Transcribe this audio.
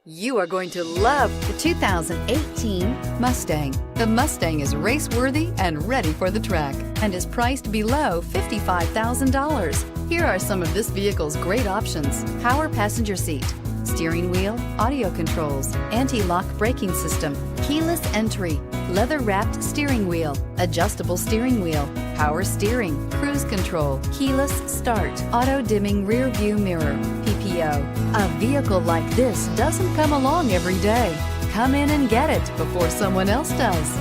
You are going to love the 2018 Mustang. The Mustang is race-worthy and ready for the track and is priced below $55,000. Here are some of this vehicle's great options: power passenger seat, steering wheel audio controls, anti-lock braking system, keyless entry, leather-wrapped steering wheel, adjustable steering wheel, power steering, cruise control, keyless start, auto-dimming rear view mirror, PPO. A vehicle like this doesn't come along every day. Come in and get it before someone else does.